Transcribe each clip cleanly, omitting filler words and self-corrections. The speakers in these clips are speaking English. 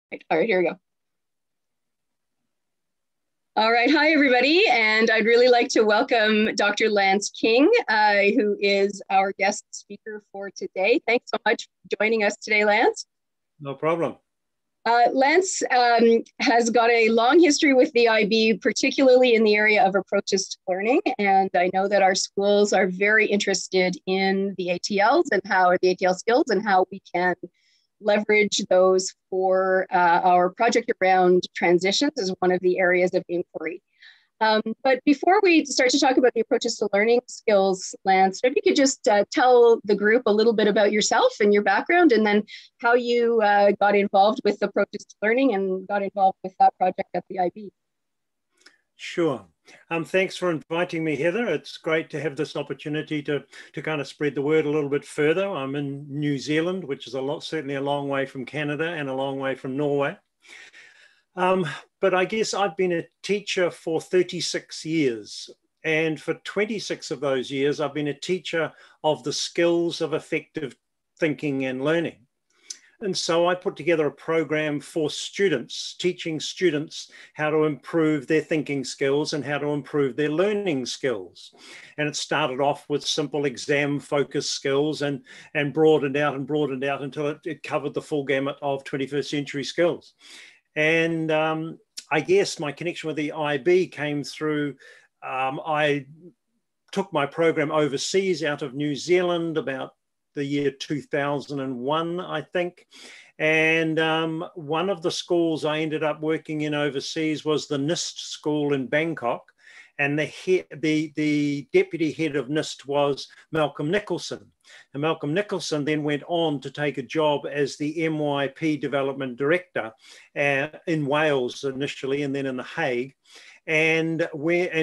All right, here we go. All right, hi everybody, and I'd really like to welcome Dr. Lance King, who is our guest speaker for today. Thanks so much for joining us today, Lance. No problem. Lance has got a long history with the IB, particularly in the area of approaches to learning, and I know that our schools are very interested in the ATLs and how the ATL skills and how we can leverage those for our project around transitions is one of the areas of inquiry. But before we start to talk about the approaches to learning skills, Lance, if you could just tell the group a little bit about yourself and your background, and then how you got involved with approaches to learning and got involved with that project at the IB. Sure. Thanks for inviting me, Heather. It's great to have this opportunity to kind of spread the word a little bit further. I'm in New Zealand, which is certainly a long way from Canada and a long way from Norway. But I guess I've been a teacher for 36 years. And for 26 of those years, I've been a teacher of the skills of effective thinking and learning. And so I put together a program for students, teaching students how to improve their thinking skills and how to improve their learning skills. And it started off with simple exam-focused skills and broadened out until it covered the full gamut of 21st century skills. And I guess my connection with the IB came through, I took my program overseas out of New Zealand about the year 2001, I think. And one of the schools I ended up working in overseas was the NIST school in Bangkok. And the deputy head of NIST was Malcolm Nicholson. And Malcolm Nicholson then went on to take a job as the MYP development director in Wales initially, and then in The Hague. And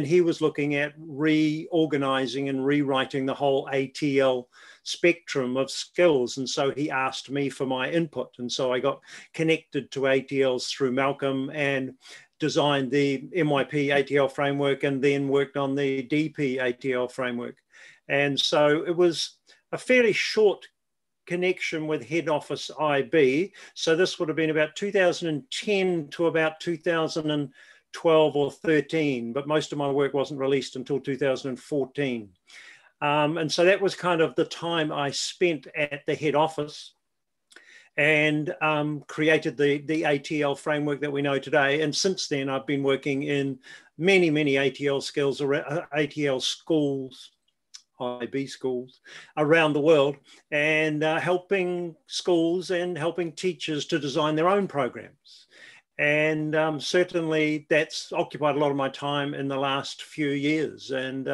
he was looking at reorganizing and rewriting the whole ATL spectrum of skills. And so he asked me for my input. And so I got connected to ATLs through Malcolm and designed the MYP ATL framework and then worked on the DP ATL framework. And so it was a fairly short connection with head office IB. So this would have been about 2010 to about 2012 or 13, but most of my work wasn't released until 2014. And so that was kind of the time I spent at the head office and created the ATL framework that we know today. And since then, I've been working in many ATL skills, ATL schools, IB schools around the world, and helping schools and helping teachers to design their own programs. And certainly that's occupied a lot of my time in the last few years. And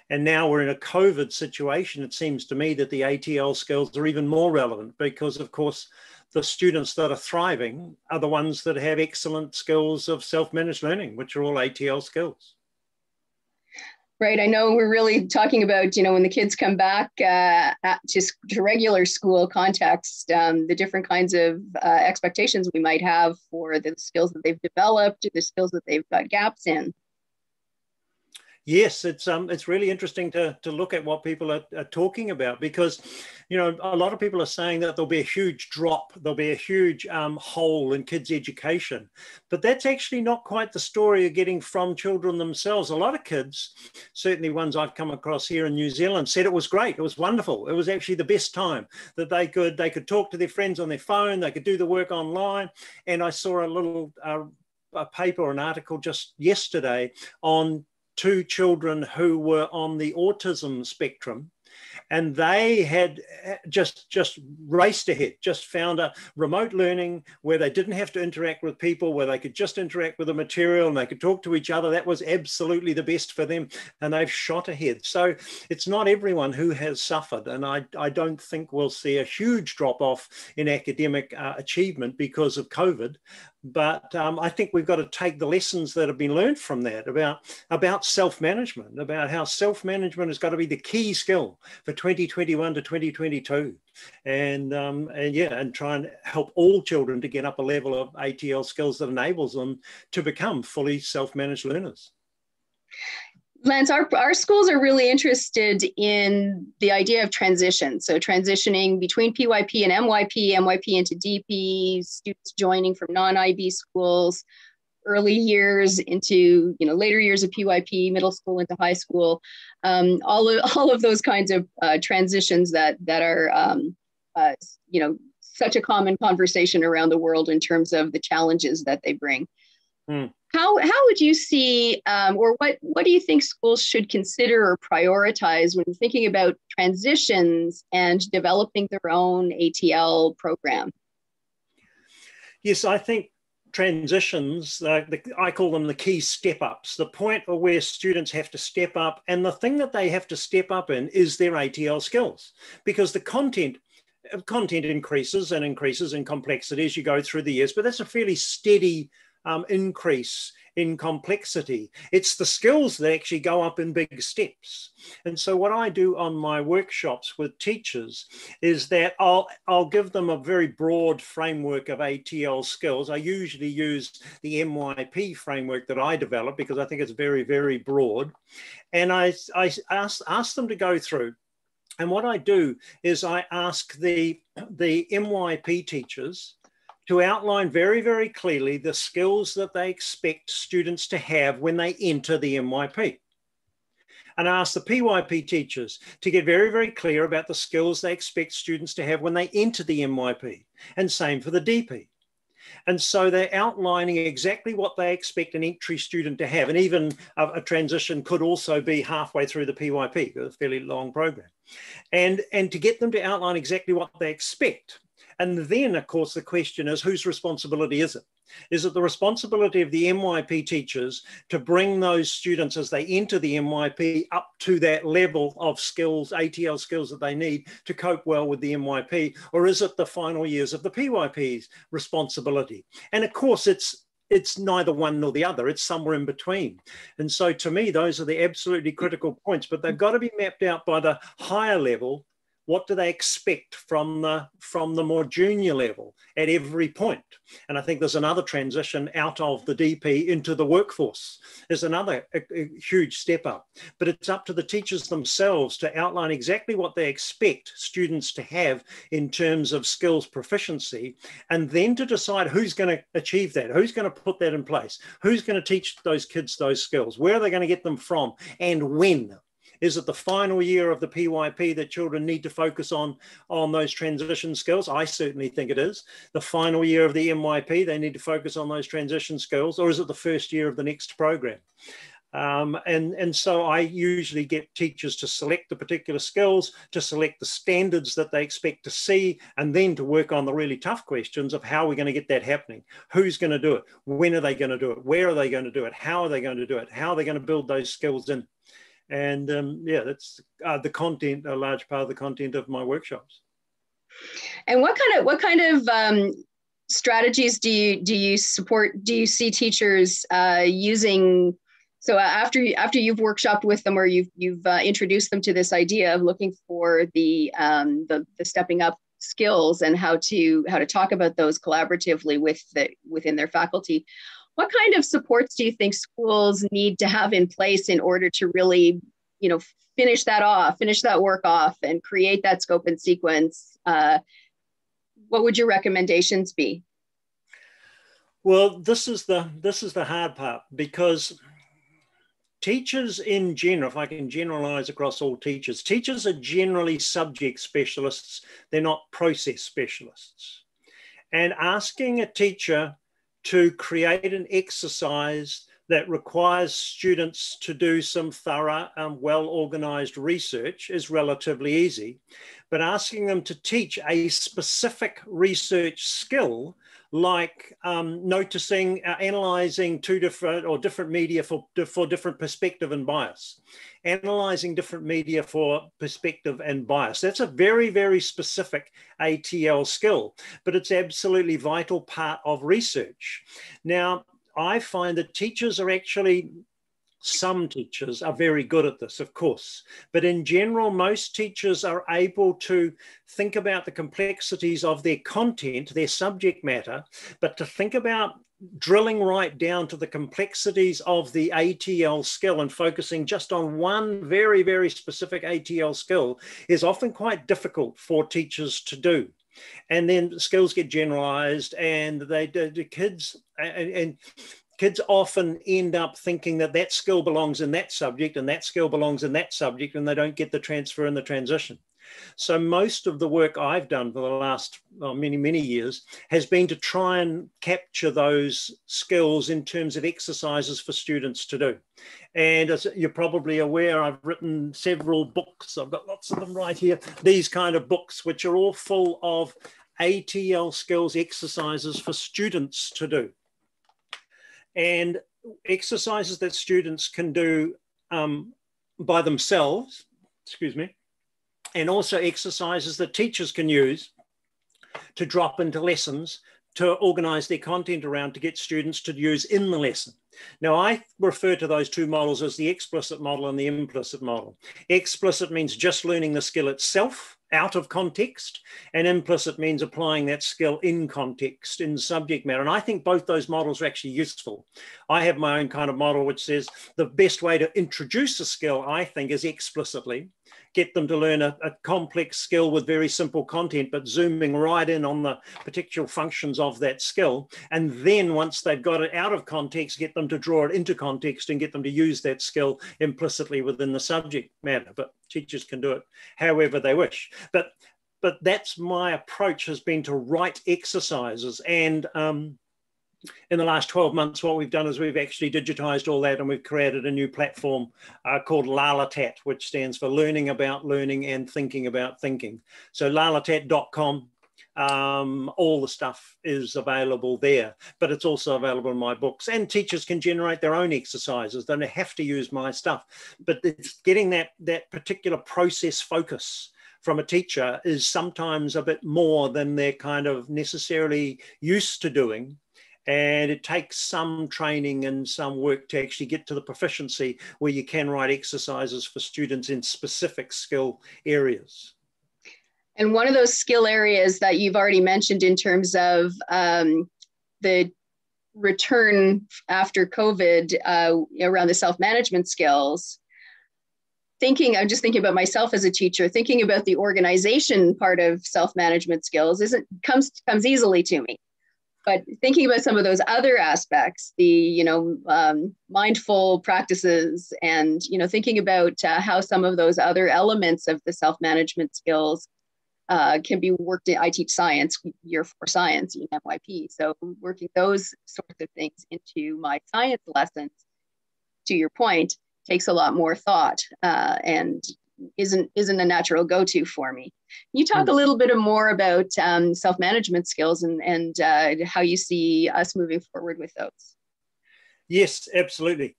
now we're in a COVID situation. It seems to me that the ATL skills are even more relevant because, of course, the students that are thriving are the ones that have excellent skills of self-managed learning, which are all ATL skills. Right. I know we're really talking about, when the kids come back to regular school context, the different kinds of expectations we might have for the skills that they've developed, the skills that they've got gaps in. Yes, it's really interesting to look at what people are talking about because, a lot of people are saying that there'll be a huge drop, there'll be a huge hole in kids' education. But that's actually not quite the story you're getting from children themselves. A lot of kids, certainly ones I've come across here in New Zealand, said it was great, it was wonderful. It was actually the best time that they could talk to their friends on their phone, they could do the work online. And I saw a little a paper or an article just yesterday on 2 children who were on the autism spectrum, and they had just raced ahead, just found a remote learning where they didn't have to interact with people, where they could just interact with the material and they could talk to each other. That was absolutely the best for them, and they've shot ahead. So it's not everyone who has suffered, and I don't think we'll see a huge drop off in academic achievement because of COVID. But I think we've got to take the lessons that have been learned from that about self-management, about how self-management has got to be the key skill for 2021 to 2022. And try and help all children to get up a level of ATL skills that enables them to become fully self-managed learners. Lance, our schools are really interested in the idea of transition. So transitioning between PYP and MYP into DP, students joining from non-IB schools, early years into later years of PYP, middle school into high school, all of those kinds of transitions that are such a common conversation around the world in terms of the challenges that they bring. Mm. How would you see, or what do you think schools should consider or prioritize when thinking about transitions and developing their own ATL program? Yes, I think transitions, I call them the key step ups, the point where students have to step up. And the thing that they have to step up in is their ATL skills, because the content increases in complexity as you go through the years, but that's a fairly steady increase in complexity. It's the skills that actually go up in big steps. And so what I do on my workshops with teachers is that I'll give them a very broad framework of ATL skills. I usually use the MYP framework that I developed because I think it's very, very broad. And I ask them to go through. And what I do is I ask the MYP teachers to outline very, very clearly the skills that they expect students to have when they enter the MYP. And I ask the PYP teachers to get very, very clear about the skills they expect students to have when they enter the MYP, and same for the DP. And so they're outlining exactly what they expect an entry student to have. And even a transition could also be halfway through the PYP, a fairly long program. And to get them to outline exactly what they expect. And then, of course, the question is, whose responsibility is it? Is it the responsibility of the MYP teachers to bring those students as they enter the MYP up to that level of skills, ATL skills that they need to cope well with the MYP? Or is it the final years of the PYP's responsibility? And of course, it's neither one nor the other. It's somewhere in between. And so to me, those are the absolutely critical points, but they've got to be mapped out by the higher level. What do they expect from the more junior level at every point? And I think there's another transition out of the DP into the workforce. There's another a huge step up, but it's up to the teachers themselves to outline exactly what they expect students to have in terms of skills proficiency, and then to decide who's going to achieve that, who's going to put that in place, who's going to teach those kids those skills, where are they going to get them from, and when. Is it the final year of the PYP that children need to focus on those transition skills? I certainly think it is. The final year of the MYP, they need to focus on those transition skills, or is it the first year of the next program? And so I usually get teachers to select the particular skills, to select the standards that they expect to see, and then to work on the really tough questions of how we're going to get that happening. Who's going to do it? When are they going to do it? Where are they going to do it? How are they going to do it? How are they going to build those skills in? And yeah, that's the content, a large part of the content of my workshops. And what kind of strategies do you support? Do you see teachers using? So after you've workshopped with them, or you've introduced them to this idea of looking for the stepping up skills and how to talk about those collaboratively within their faculty. What kind of supports do you think schools need to have in place in order to really, finish that work off and create that scope and sequence? What would your recommendations be? Well, this is the hard part, because teachers in general, if I can generalize across all teachers are generally subject specialists. They're not process specialists. And asking a teacher to create an exercise that requires students to do some thorough and well-organized research is relatively easy. But asking them to teach a specific research skill, like noticing, analyzing different media for different perspective and bias, analyzing different media for perspective and bias. That's a very, very specific ATL skill, but it's absolutely vital part of research. Now, I find that teachers are actually Some teachers are very good at this, of course, but in general, most teachers are able to think about the complexities of their content, their subject matter, but to think about drilling right down to the complexities of the ATL skill and focusing just on one very, very specific ATL skill is often quite difficult for teachers to do. And then skills get generalized, and the kids and kids often end up thinking that that skill belongs in that subject and that skill belongs in that subject, and they don't get the transfer and the transition. So most of the work I've done for the last many, many years has been to try and capture those skills in terms of exercises for students to do. And as you're probably aware, I've written several books. I've got lots of them right here. These kind of books, which are all full of ATL skills exercises for students to do. And exercises that students can do by themselves, excuse me, and also exercises that teachers can use to drop into lessons to organize their content around to get students to use in the lesson. Now, I refer to those two models as the explicit model and the implicit model. Explicit means just learning the skill itself out of context, and implicit means applying that skill in context, in subject matter. And I think both those models are actually useful. I have my own kind of model which says the best way to introduce a skill, I think, is explicitly. Get them to learn a complex skill with very simple content, but zooming right in on the particular functions of that skill. And then once they've got it out of context, get them to draw it into context and get them to use that skill implicitly within the subject matter. But teachers can do it however they wish. But that's my approach, has been to write exercises. And in the last 12 months, what we've done is we've actually digitized all that, and we've created a new platform called LalaTat, which stands for Learning About Learning and Thinking About Thinking. So lalatat.com, all the stuff is available there, but it's also available in my books, and teachers can generate their own exercises. They don't have to use my stuff, but it's getting that particular process focus from a teacher is sometimes a bit more than they're kind of necessarily used to doing. And it takes some training and some work to actually get to the proficiency where you can write exercises for students in specific skill areas. And one of those skill areas that you've already mentioned in terms of the return after COVID around the self-management skills, I'm just thinking about myself as a teacher, thinking about the organization part of self-management skills comes easily to me. But thinking about some of those other aspects, the mindful practices, and thinking about how some of those other elements of the self-management skills can be worked in. I teach science, year 4 science in MYP, so working those sorts of things into my science lessons, to your point, takes a lot more thought and isn't a natural go-to for me. Can you talk a little bit more about self-management skills and how you see us moving forward with those? Yes, absolutely.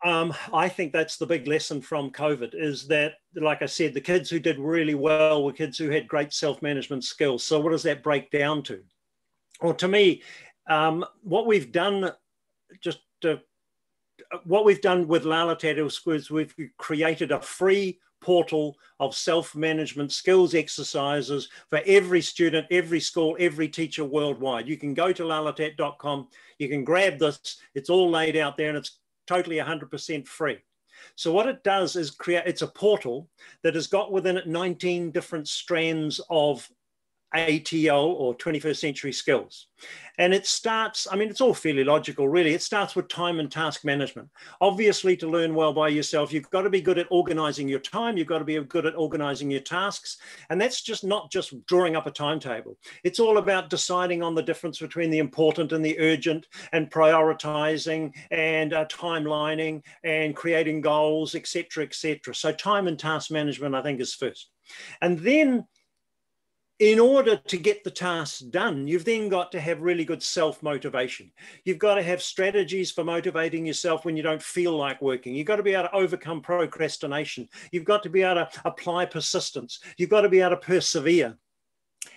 I think that's the big lesson from COVID, is that, like I said, the kids who did really well were kids who had great self-management skills. So what does that break down to? Well, to me, what we've done with LalaTat is we've created a free portal of self-management skills exercises for every student, every school, every teacher worldwide. You can go to lalatat.com, you can grab this, it's all laid out there, and it's totally 100% free. So what it does is it's a portal that has got within it 19 different strands of ATL, or 21st century skills. And it starts, it's all fairly logical, really. It starts with time and task management. Obviously, to learn well by yourself, you've got to be good at organizing your time. You've got to be good at organizing your tasks. And that's not just drawing up a timetable. It's all about deciding on the difference between the important and the urgent, and prioritizing, and timelining, and creating goals, etc., etc. So time and task management, I think, is first. And then, in order to get the tasks done, you've then got to have really good self-motivation. You've got to have strategies for motivating yourself when you don't feel like working. You've got to be able to overcome procrastination. You've got to be able to apply persistence. You've got to be able to persevere.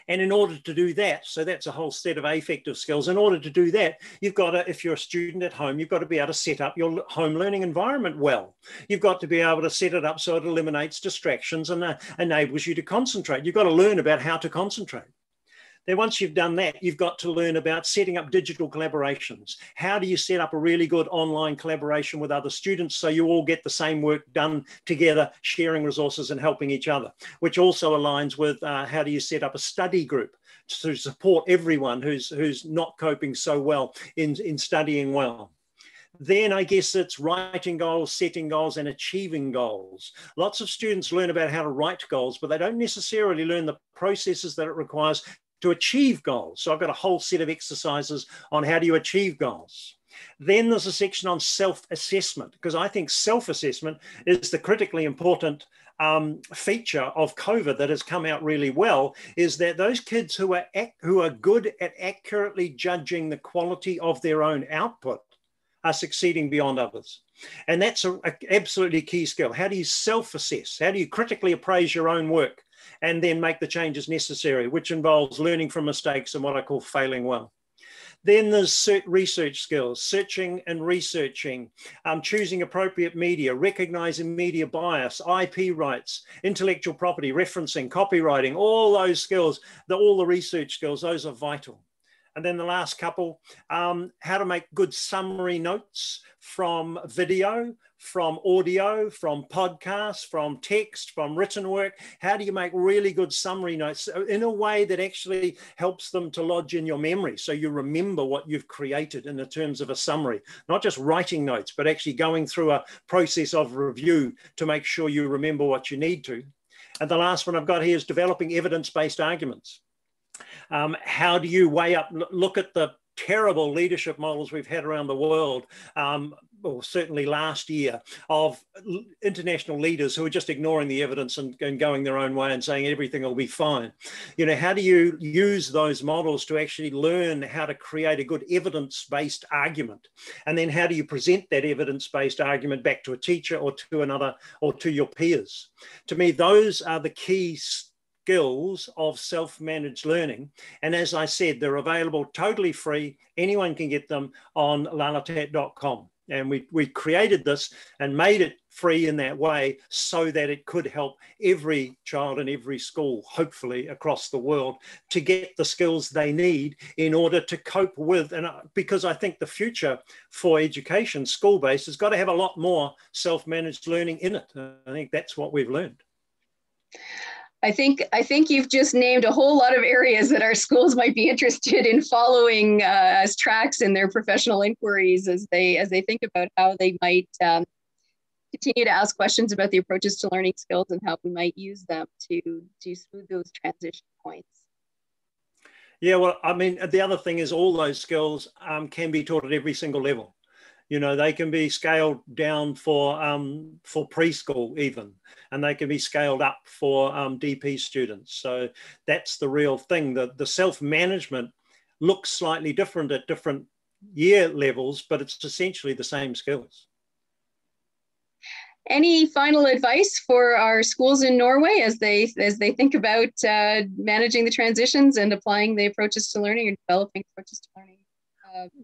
And in order to do that, so that's a whole set of affective skills. In order to do that, you've got to, if you're a student at home, you've got to be able to set up your home learning environment well. You've got to be able to set it up so it eliminates distractions and enables you to concentrate. You've got to learn about how to concentrate. Then once you've done that, you've got to learn about setting up digital collaborations. How do you set up a really good online collaboration with other students so you all get the same work done together, sharing resources and helping each other, which also aligns with how do you set up a study group to support everyone who's not coping so well in studying well. Then I guess it's writing goals, setting goals, and achieving goals. Lots of students learn about how to write goals, but they don't necessarily learn the processes that it requires to achieve goals. So I've got a whole set of exercises on how do you achieve goals. Then there's a section on self-assessment, because I think self-assessment is the critically important feature of COVID that has come out really well, is that those kids who are good at accurately judging the quality of their own output are succeeding beyond others. And that's an absolutely key skill. How do you self-assess? How do you critically appraise your own work and then make the changes necessary, which involves learning from mistakes and what I call failing well. Then there's research skills, searching and researching, choosing appropriate media, recognizing media bias, IP rights, intellectual property, referencing, copywriting, all those skills, all the research skills, those are vital. And then the last couple, how to make good summary notes from video, from audio, from podcasts, from text, from written work. How do you make really good summary notes in a way that actually helps them to lodge in your memory so you remember what you've created in the terms of a summary, not just writing notes, but actually going through a process of review to make sure you remember what you need to. And the last one I've got here is developing evidence-based arguments. How do you weigh up, look at the terrible leadership models we've had around the world, or certainly last year, of international leaders who are just ignoring the evidence and going their own way and saying everything will be fine. You know, how do you use those models to actually learn how to create a good evidence-based argument? And then how do you present that evidence-based argument back to a teacher or to another or to your peers? To me, those are the key skills of self-managed learning. And as I said, they're available totally free. Anyone can get them on lalatat.com. And we created this and made it free in that way so that it could help every child in every school, hopefully across the world, to get the skills they need in order to cope with. And because I think the future for education, school-based, has got to have a lot more self-managed learning in it. I think that's what we've learned. I think you've just named a whole lot of areas that our schools might be interested in following as tracks in their professional inquiries as they think about how they might continue to ask questions about the approaches to learning skills and how we might use them to smooth those transition points. Yeah, well, I mean, the other thing is all those skills can be taught at every single level. You know, they can be scaled down for preschool even, and they can be scaled up for DP students. So that's the real thing. The self-management looks slightly different at different year levels, but it's essentially the same skills. Any final advice for our schools in Norway as they think about managing the transitions and applying the approaches to learning and developing approaches to learning?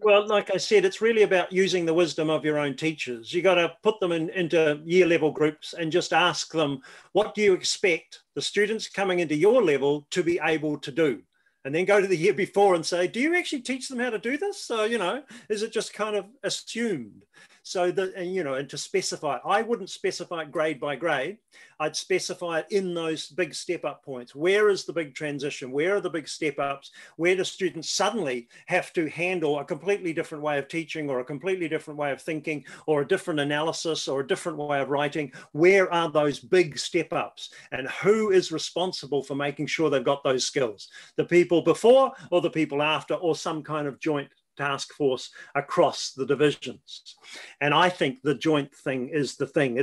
Well, like I said, it's really about using the wisdom of your own teachers. You got to put them into year level groups and just ask them, what do you expect the students coming into your level to be able to do? And then go to the year before and say, do you actually teach them how to do this? So, you know, is it just kind of assumed? So that, and, you know, and to specify it, I wouldn't specify it grade by grade. I'd specify it in those big step up points. Where is the big transition? Where are the big step ups? Where do students suddenly have to handle a completely different way of teaching or a completely different way of thinking or a different analysis or a different way of writing? Where are those big step ups? And who is responsible for making sure they've got those skills? The people before or the people after, or some kind of joint task force across the divisions. And I think the joint thing is the thing.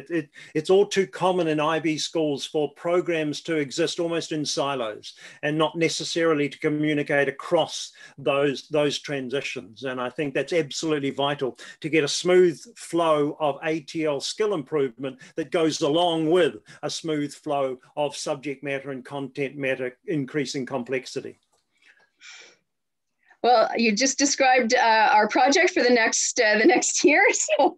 It's all too common in IB schools for programs to exist almost in silos and not necessarily to communicate across those transitions. And I think that's absolutely vital to get a smooth flow of ATL skill improvement that goes along with a smooth flow of subject matter and content matter increasing complexity. Well, you just described our project for the next year, so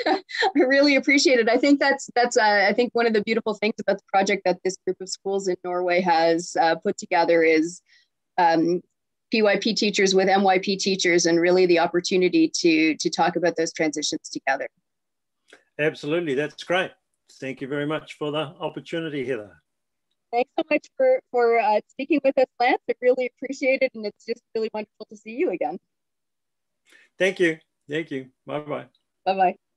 I really appreciate it. I think that's I think one of the beautiful things about the project that this group of schools in Norway has put together is PYP teachers with MYP teachers, and really the opportunity to talk about those transitions together. Absolutely, that's great. Thank you very much for the opportunity, Heather. Thanks so much for speaking with us, Lance. I really appreciate it, and it's just really wonderful to see you again. Thank you. Thank you. Bye-bye. Bye-bye.